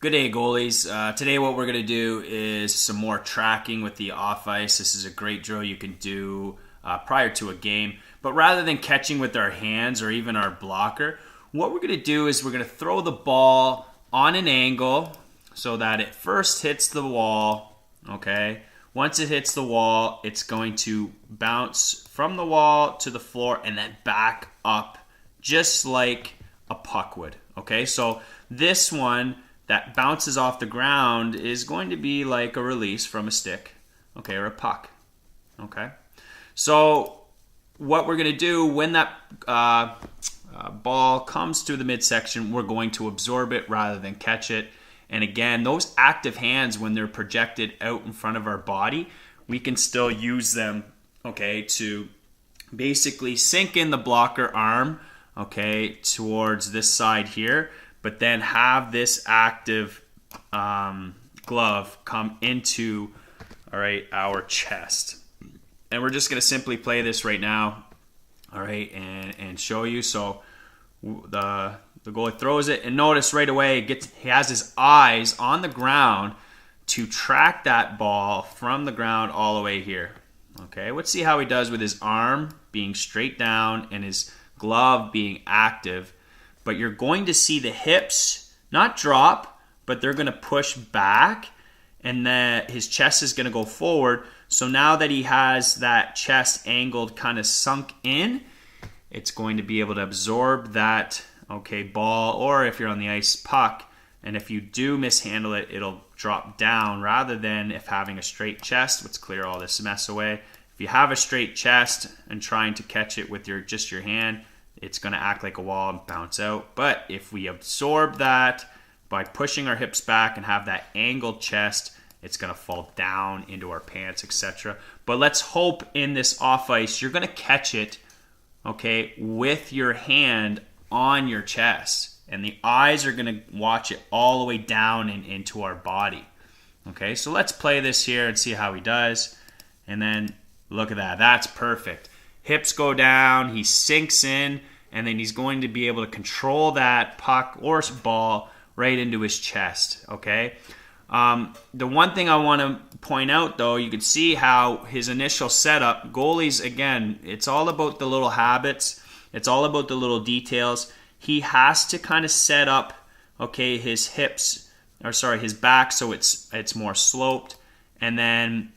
Good day, goalies. Today what we're going to do is some more tracking with the off ice. This is a great drill you can do prior to a game. But rather than catching with our hands or even our blocker, what we're going to do is we're going to throw the ball on an angle so that it first hits the wall, okay? Once it hits the wall, it's going to bounce from the wall to the floor and then back up just like a puck would, okay? So this one that bounces off the ground is going to be like a release from a stick, okay, or a puck, okay? So what we're going to do when that ball comes to the midsection, we're going to absorb it rather than catch it. And again, those active hands, when they're projected out in front of our body, we can still use them, okay, to basically sink in the blocker arm, okay, towards this side here, but then have this active glove come into, all right, our chest. And we're just going to simply play this right now, all right, and show you. So the goalie throws it, and notice right away he has his eyes on the ground to track that ball from the ground all the way here. Okay, let's see how he does with his arm being straight down and his glove being active. But you're going to see the hips not drop, but they're going to push back, and then his chest is going to go forward. So now that he has that chest angled, kind of sunk in, it's going to be able to absorb that, okay, ball, or if you're on the ice, puck. And if you do mishandle it, it'll drop down rather than if having a straight chest. Let's clear all this mess away. If you have a straight chest and trying to catch it with just your hand, it's going to act like a wall and bounce out. But if we absorb that by pushing our hips back and have that angled chest, it's going to fall down into our pants, etc. But let's hope in this off ice, you're going to catch it, okay, with your hand on your chest. And the eyes are going to watch it all the way down and into our body. Okay, so let's play this here and see how he does. And then look at that. That's perfect. Hips go down, he sinks in, and then he's going to be able to control that puck or ball right into his chest, okay? The one thing I want to point out, though, you can see how his initial setup, goalies, again, it's all about the little habits. It's all about the little details. He has to kind of set up, okay, his back so it's more sloped, and then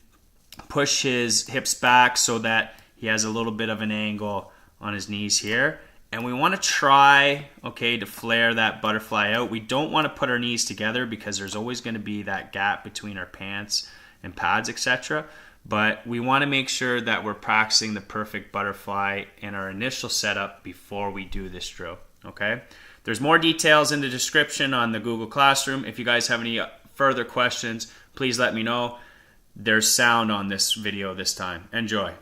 push his hips back so that he has a little bit of an angle on his knees here. And we want to try, okay, to flare that butterfly out. We don't want to put our knees together because there's always going to be that gap between our pants and pads, etc. But we want to make sure that we're practicing the perfect butterfly in our initial setup before we do this drill, okay? There's more details in the description on the Google Classroom. If you guys have any further questions, please let me know. There's sound on this video this time. Enjoy.